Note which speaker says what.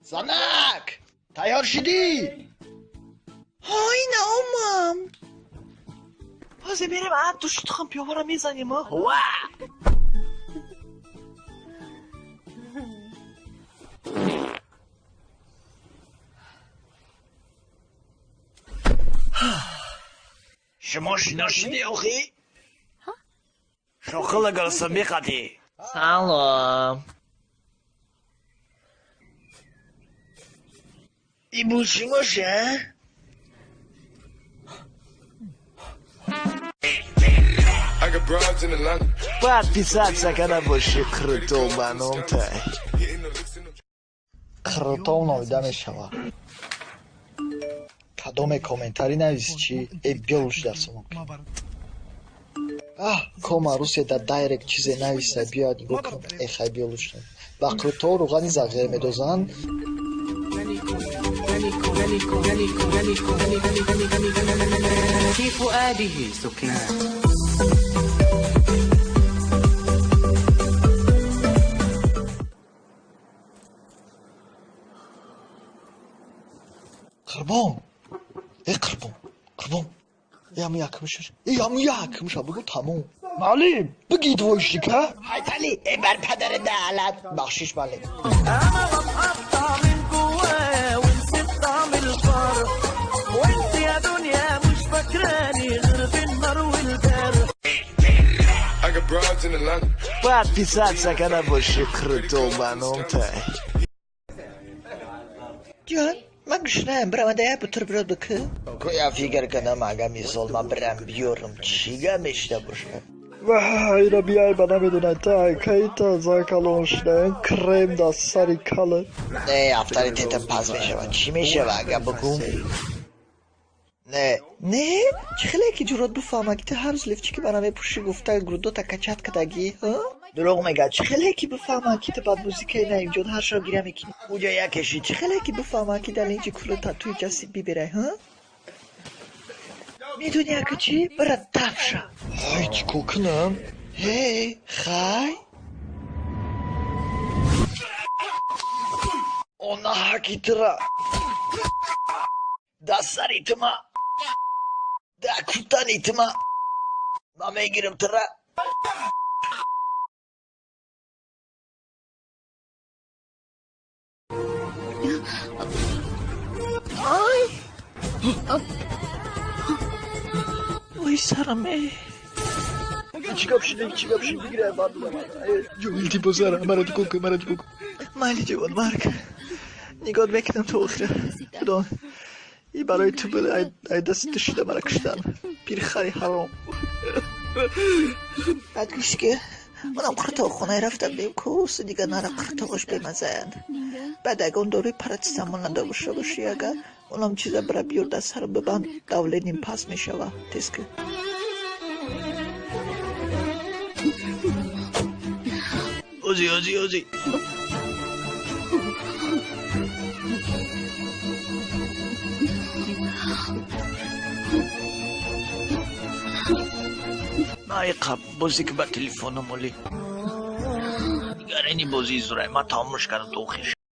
Speaker 1: زنک تیار شدی؟
Speaker 2: های نامم حاضر بریم عد دوشت خم پیاوارم میزنیم ها هوا
Speaker 1: شما شناشدی آخی؟
Speaker 2: شاخل گرسم بیقدی سلام
Speaker 1: ای بوشینگوشه؟
Speaker 2: باید پیسات سکنه باشی قرطو منام تای
Speaker 1: قرطو نویده میشوه کدام کومنتاری نویسی چی؟ ای بیالوش درس ممکن کوما روسیه در دایرکت چیزی نویسه بیاد نگاه کن ای خیلی بیالوش نوید با قرطو روغانی زغیر میدوزن
Speaker 3: في فؤاده سكنان
Speaker 1: قربان ای قربان ای همو یکمشه بگو تموم معلم بگید وایشتی که حیدلی ای بر پدر دعلت بخشش معلم
Speaker 3: انا بتقطع من جواه ونسيت طعم الفرح وانت يا دنيا مش فاكراني غير بالنار والبرد
Speaker 2: باید پیسات سکنه باشی قرطو منام تای
Speaker 1: جان من گشنم برم ده بطور براد بکه کویا فیگر کنم اگه میسال من برم بیارم چیگه میشته باشه وای را بیای با نمیدونه تا که تازه کلونشنه کرم دا سری کلر نه افتاری تیتا پس میشه چی میشه اگه بگم نه چه خیلی که جورات بفهمه که هر روز لیفچی که برام پوشی گفته گرودو تا کچت کدگی دروغ میگه چه خیلی که بفهمه که تو بعد موزیکای نه اینجا هر شب گیره میکنی اوجا یکشی چه خیلی که بفهمه که در اینجا کلو تاتوی جسید بیبره میدونی اگه چی؟ برد تفشه های چی کوکنم؟ هی خای اونا حکی ترا دا سری تما دا کتانی تما ما میگیرم ترا آی وای سرمه چی گپ شد بگیره جو میلتی بزاره مرا تو کوکو مالی جوان مارک نگاه بکنم تو آخره بدون ای برای تو بله ای دست شده مرا کشتن پیر خری حرام بعد گوشت که منم قرطه خونه رفتم بیم کوس دیگه نره قرطه خوش بیمزن بعد اگه اون دوری پرت سمون نده باشی اگه اونم چیزا برای بیور دست رو ببند دوله نیم پس میشه و تسکه اوزی نه قب بازی که با تلفنم ولی نگرانی بازی زوره ما تمامش کردم تو خیش